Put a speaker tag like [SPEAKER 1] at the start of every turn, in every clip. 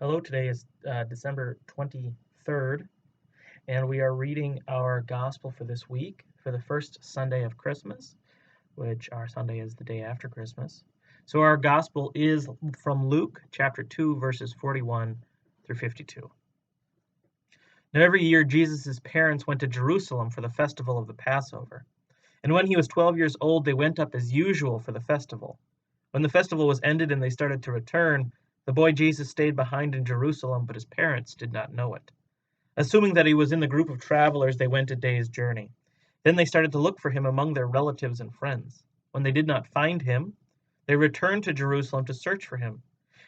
[SPEAKER 1] Hello, today is December 23rd, and we are reading our gospel for this week for the first Sunday of Christmas, which our Sunday is the day after Christmas. So our gospel is from Luke chapter 2, verses 41 through 52. Now, every year, Jesus' parents went to Jerusalem for the festival of the Passover. And when he was 12 years old, they went up as usual for the festival. When the festival was ended and they started to return, the boy Jesus stayed behind in Jerusalem, but his parents did not know it. Assuming that he was in the group of travelers, they went a day's journey. Then they started to look for him among their relatives and friends. When they did not find him, they returned to Jerusalem to search for him.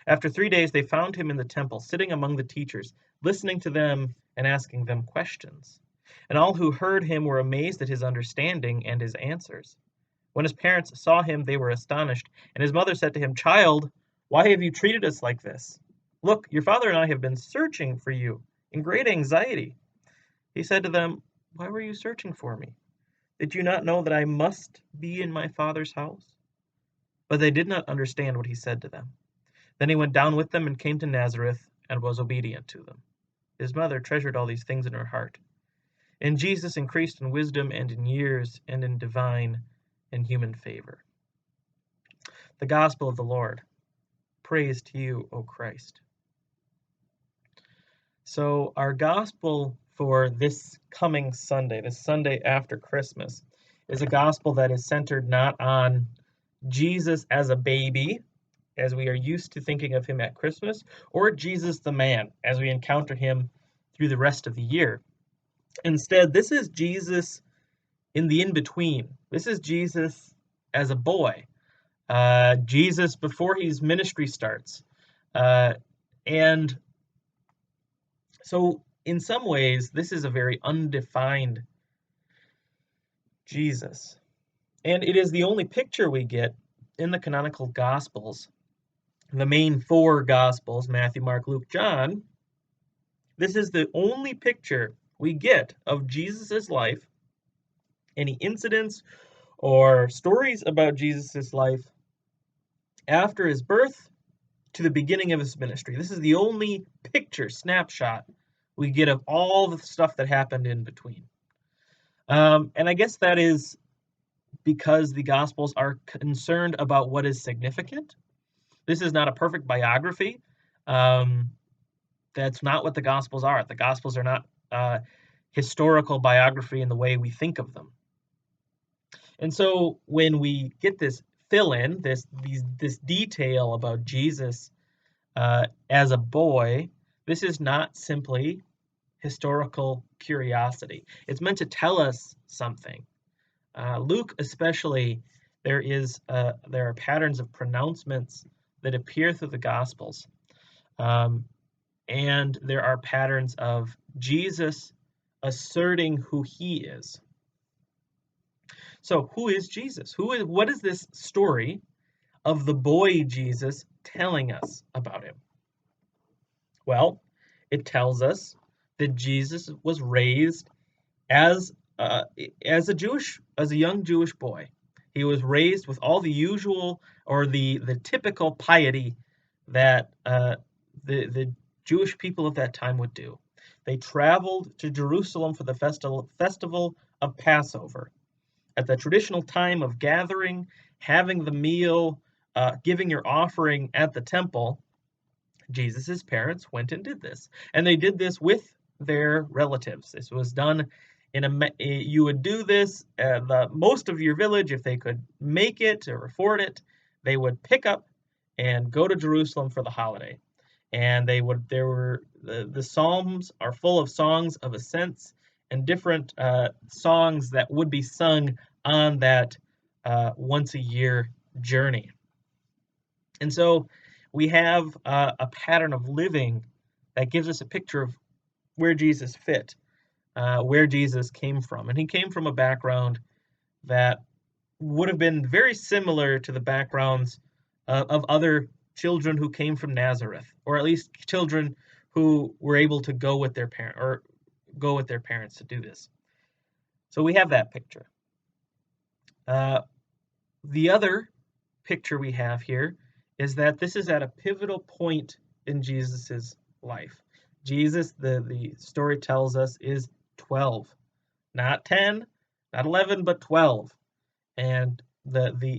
[SPEAKER 1] After 3 days, they found him in the temple, sitting among the teachers, listening to them and asking them questions. And all who heard him were amazed at his understanding and his answers. When his parents saw him, they were astonished, and his mother said to him, "Child, why have you treated us like this? Look, your father and I have been searching for you in great anxiety." He said to them, "Why were you searching for me? Did you not know that I must be in my father's house?" But they did not understand what he said to them. Then he went down with them and came to Nazareth and was obedient to them. His mother treasured all these things in her heart. And Jesus increased in wisdom and in years and in divine and human favor. The Gospel of the Lord. Praise to you, O Christ. So our gospel for this coming Sunday, this Sunday after Christmas, is a gospel that is centered not on Jesus as a baby, as we are used to thinking of him at Christmas, or Jesus the man, as we encounter him through the rest of the year. Instead, this is Jesus in the in-between. This is Jesus as a boy, Jesus before his ministry starts. And so in some ways, this is a very undefined Jesus. And it is the only picture we get in the canonical Gospels, the main four Gospels, Matthew, Mark, Luke, John. This is the only picture we get of Jesus' life, any incidents or stories about Jesus' life after his birth to the beginning of his ministry. This is the only picture, snapshot we get of all the stuff that happened in between. And I guess that is because the Gospels are concerned about what is significant. This is not a perfect biography. That's not what the Gospels are. The Gospels are not historical biography in the way we think of them. And so when we get this fill-in, this detail about Jesus as a boy, this is not simply historical curiosity. It's meant to tell us something. Luke especially, there are patterns of pronouncements that appear through the Gospels. And there are patterns of Jesus asserting who he is. So who is Jesus? What is this story of the boy Jesus telling us about him? Well, it tells us that Jesus was raised as a young Jewish boy. He was raised with all the usual or the typical piety that the Jewish people of that time would do. They traveled to Jerusalem for the festival of Passover. At the traditional time of gathering, having the meal, giving your offering at the temple, Jesus' parents went and did this. And they did this with their relatives. This was done you would do this, most of your village, if they could make it or afford it, they would pick up and go to Jerusalem for the holiday. And the Psalms are full of songs of ascents and different songs that would be sung on that once a year journey. And so we have a pattern of living that gives us a picture of where Jesus fit, where Jesus came from. And he came from a background that would have been very similar to the backgrounds of other children who came from Nazareth, or at least children who were able to go with their parents to do this. So we have that picture. The other picture we have here is that this is at a pivotal point in Jesus's life. Jesus, the story tells us, is 12, not 10, not 11, but 12. And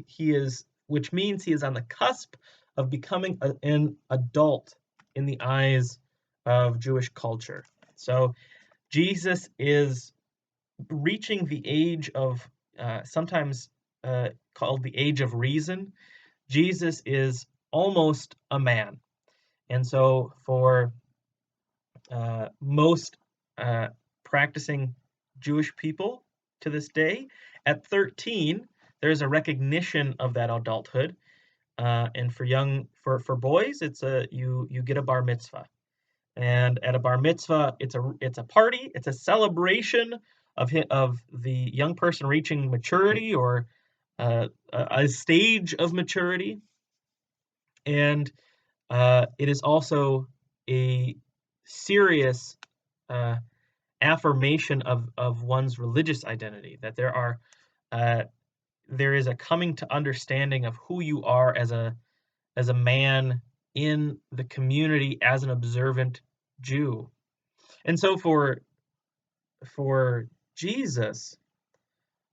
[SPEAKER 1] he is, which means he is on the cusp of becoming an adult in the eyes of Jewish culture. So Jesus is reaching the age of, sometimes called the age of reason. Jesus is almost a man. And so for most practicing Jewish people to this day, at 13, there's a recognition of that adulthood. And for boys, it's you get a bar mitzvah. And at a bar mitzvah, it's a party, it's a celebration of the young person reaching maturity, or a stage of maturity. And it is also a serious affirmation of one's religious identity, that there is a coming to understanding of who you are as a man in the community, as an observant Jew. And so for Jesus,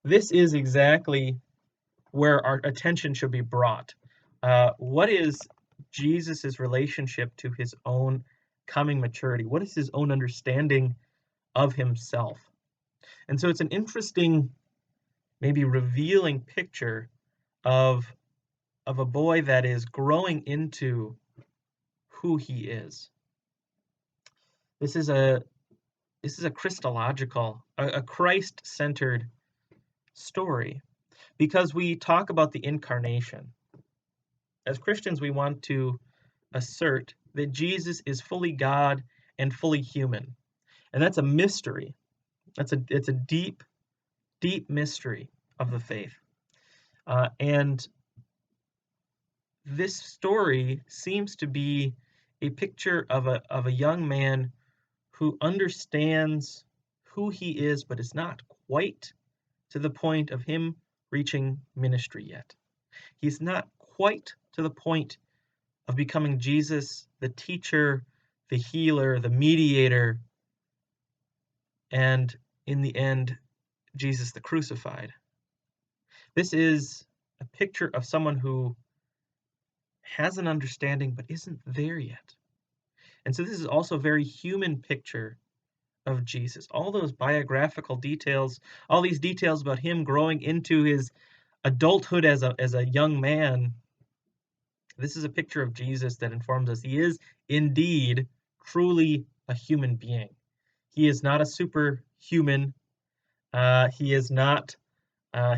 [SPEAKER 1] this is exactly where our attention should be brought. What is Jesus's relationship to his own coming maturity? What is his own understanding of himself? And so it's an interesting, maybe revealing picture of a boy that is growing into who he is. This is a Christological, a Christ-centered story, because we talk about the incarnation. As Christians, we want to assert that Jesus is fully God and fully human. And that's a mystery. It's a deep, deep mystery of the faith. And this story seems to be a picture of a young man who understands who he is, but is not quite to the point of him reaching ministry yet. He's not quite to the point of becoming Jesus, the teacher, the healer, the mediator, and in the end, Jesus the crucified. This is a picture of someone who has an understanding but isn't there yet. And so this is also a very human picture of Jesus. All those biographical details, all these details about him growing into his adulthood as a young man, this is a picture of Jesus that informs us he is indeed truly a human being. He is not a superhuman. He is not.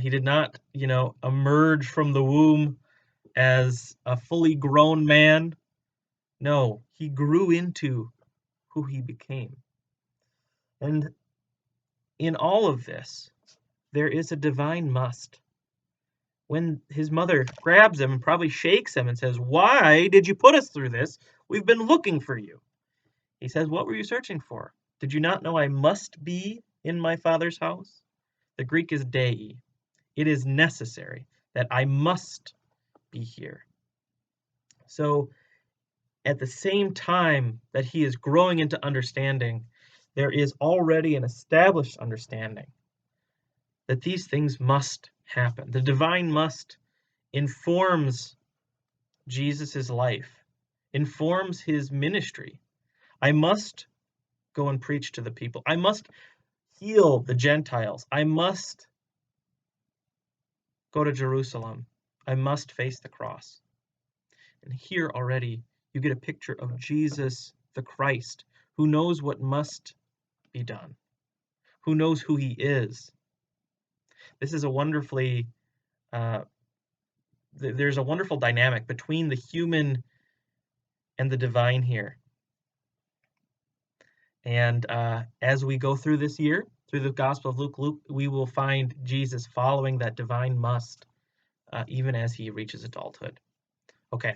[SPEAKER 1] He did not, emerge from the womb as a fully grown man. No, he grew into who he became. And in all of this, there is a divine must. When his mother grabs him and probably shakes him and says, "Why did you put us through this? We've been looking for you." He says, "What were you searching for? Did you not know I must be in my Father's house?" The Greek is dei. It is necessary that I must be here. So at the same time that he is growing into understanding, there is already an established understanding that these things must happen. The divine must informs Jesus' life, informs his ministry. I must go and preach to the people. I must heal the Gentiles. I must go to Jerusalem. I must face the cross. And here already you get a picture of Jesus the Christ, who knows what must be done, who knows who he is. This is a wonderfully, there's a wonderful dynamic between the human and the divine here. And as we go through this year, through the Gospel of Luke, we will find Jesus following that divine must, even as he reaches adulthood. Okay,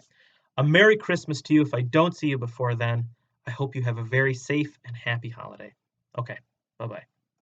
[SPEAKER 1] a Merry Christmas to you. If I don't see you before then, I hope you have a very safe and happy holiday. Okay, bye-bye.